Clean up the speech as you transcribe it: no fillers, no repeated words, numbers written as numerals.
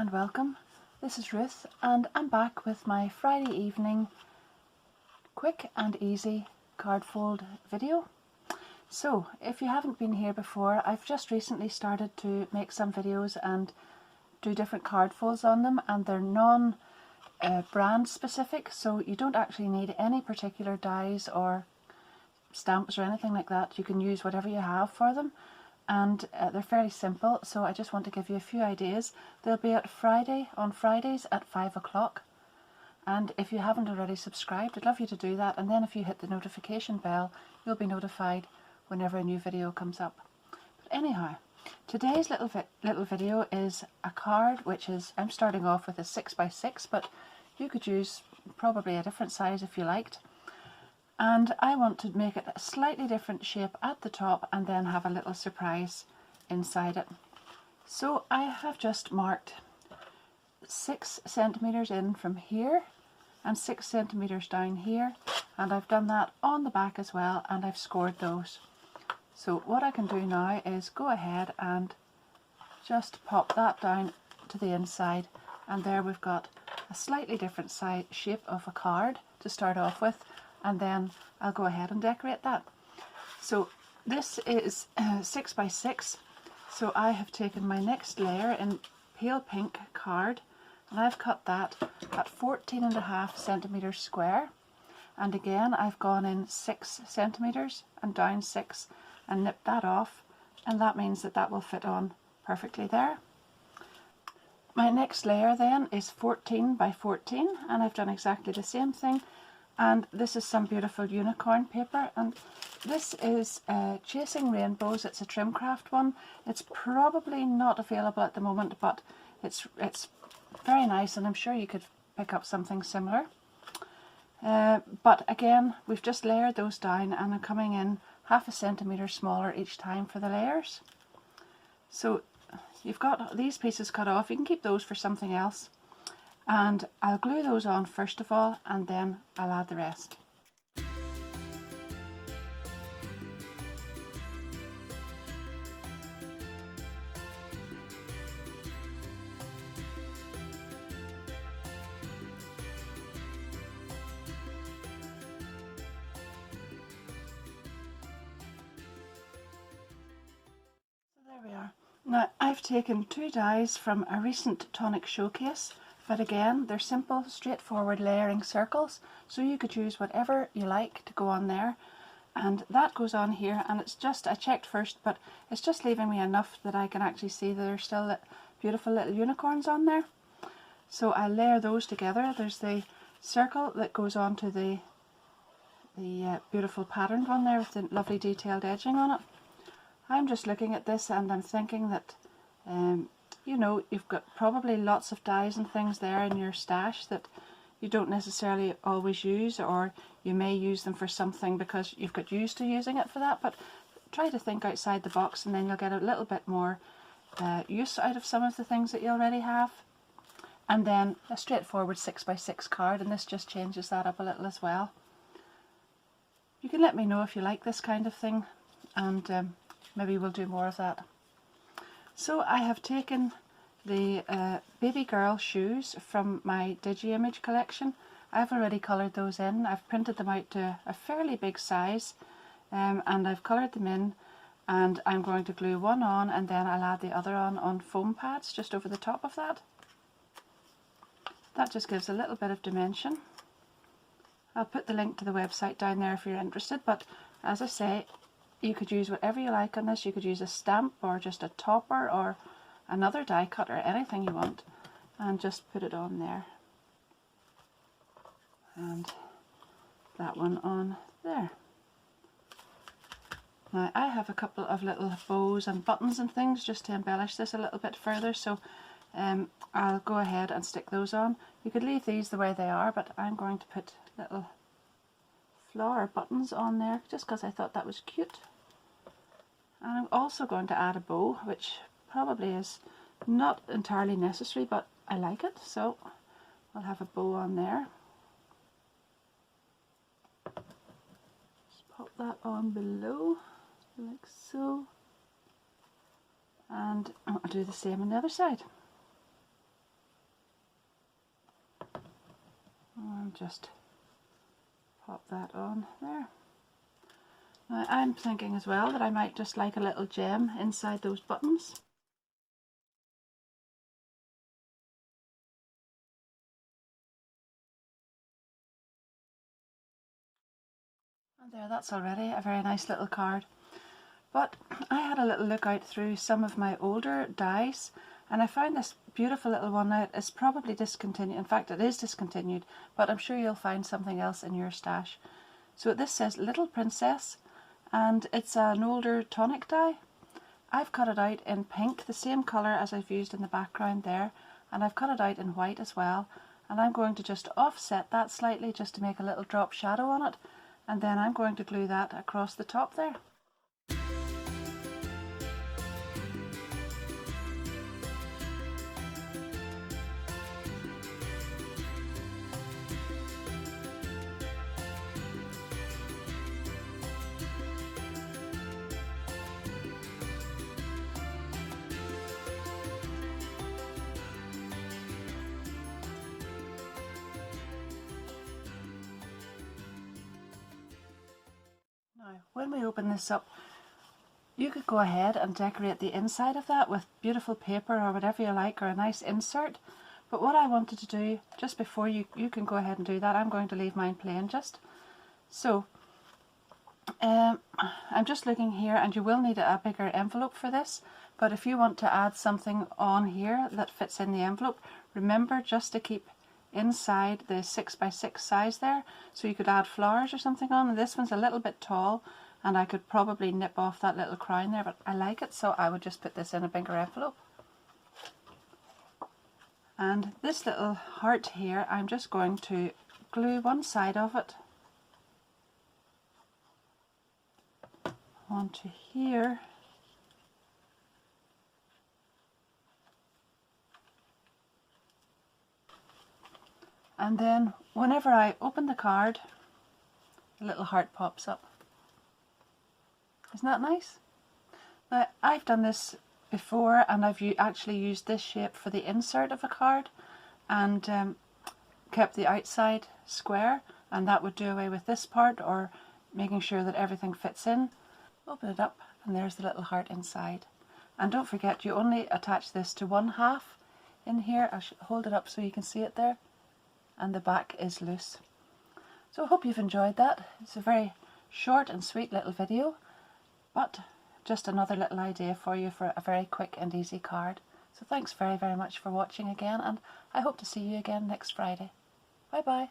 and welcome. This is Ruth and I'm back with my Friday evening quick and easy card fold video. So if you haven't been here before, I've just recently started to make some videos and do different card folds on them, and they're non-brand specific, so you don't actually need any particular dies or stamps or anything like that. You can use whatever you have for them, and they're fairly simple, so I just want to give you a few ideas. They'll be on Fridays at 5 o'clock, and if you haven't already subscribed, I'd love you to do that, and then if you hit the notification bell, you'll be notified whenever a new video comes up. But anyhow, today's little video is a card which is, I'm starting off with a 6x6, but you could use probably a different size if you liked. And I want to make it a slightly different shape at the top and then have a little surprise inside it. So I have just marked 6 centimeters in from here and 6 centimeters down here, and I've done that on the back as well, and I've scored those. So what I can do now is go ahead and just pop that down to the inside, and there we've got a slightly different shape of a card to start off with, and then I'll go ahead and decorate that. So this is 6x6, so I have taken my next layer in pale pink card, and I've cut that at 14.5 centimeters square, and again I've gone in 6 centimeters and down 6 and nipped that off, and that means that that will fit on perfectly there. My next layer then is 14 by 14, and I've done exactly the same thing. And this is some beautiful unicorn paper, and this is Chasing Rainbows. It's a Trimcraft one. It's probably not available at the moment, but it's very nice, and I'm sure you could pick up something similar. But again, we've just layered those down, and I'm coming in 0.5 centimeter smaller each time for the layers. So you've got these pieces cut off. You can keep those for something else. And I'll glue those on first of all, and then I'll add the rest. So there we are. Now I've taken 2 dies from a recent tonic showcase. But again, they're simple, straightforward layering circles, so you could use whatever you like to go on there. And that goes on here, and it's just, I checked first, but it's just leaving me enough that I can actually see that there's still beautiful little unicorns on there. So I layer those together. There's the circle that goes on to the beautiful patterned one there with the lovely detailed edging on it. I'm just looking at this and I'm thinking that you know, you've got probably lots of dies and things there in your stash that you don't necessarily always use, or you may use them for something because you've got used to using it for that, but try to think outside the box, and then you'll get a little bit more use out of some of the things that you already have. And then a straightforward 6x6 card, and this just changes that up a little as well. You can let me know if you like this kind of thing, and maybe we'll do more of that. So I have taken the baby girl shoes from my Digi-Image collection. I've already coloured those in. I've printed them out to a fairly big size, and I've coloured them in, and I'm going to glue one on, and then I'll add the other on foam pads just over the top of that. That just gives a little bit of dimension. I'll put the link to the website down there if you're interested, but as I say, you could use whatever you like on this. You could use a stamp or just a topper or another die cut or anything you want, and just put it on there. And that one on there. Now I have a couple of little bows and buttons and things just to embellish this a little bit further, so I'll go ahead and stick those on. You could leave these the way they are, but I'm going to put little flower buttons on there just because I thought that was cute. And I'm also going to add a bow, which probably is not entirely necessary, but I like it, so I'll have a bow on there. Just pop that on below, like so. And I'll do the same on the other side. And just pop that on there. Now I'm thinking as well that I might just like a little gem inside those buttons. And there, that's already a very nice little card. But I had a little look out through some of my older dies, and I found this beautiful little one. Now it's probably discontinued. In fact, it is discontinued, but I'm sure you'll find something else in your stash. So this says Little Princess, and it's an older tonic die. I've cut it out in pink, the same colour as I've used in the background there, and I've cut it out in white as well. And I'm going to just offset that slightly just to make a little drop shadow on it, and then I'm going to glue that across the top there. Now, when we open this up, you could go ahead and decorate the inside of that with beautiful paper or whatever you like, or a nice insert. But what I wanted to do, just before you can go ahead and do that, I'm going to leave mine plain just. So, I'm just looking here, and you will need a bigger envelope for this. But if you want to add something on here that fits in the envelope, remember just to keep inside the 6x6 size there, so you could add flowers or something on. And this one's a little bit tall, and I could probably nip off that little crown there, but I like it, so I would just put this in a bigger envelope. And this little heart here, I'm just going to glue one side of it onto here, and then whenever I open the card, a little heart pops up. Isn't that nice? Now, I've done this before, and I've actually used this shape for the insert of a card, and kept the outside square, and that would do away with this part, or making sure that everything fits in. Open it up, and there's the little heart inside. And don't forget, you only attach this to one half in here. I should hold it up so you can see it there, and the back is loose. So I hope you've enjoyed that. It's a very short and sweet little video, but just another little idea for you for a very quick and easy card. So thanks very, very much for watching again, and I hope to see you again next Friday. Bye bye.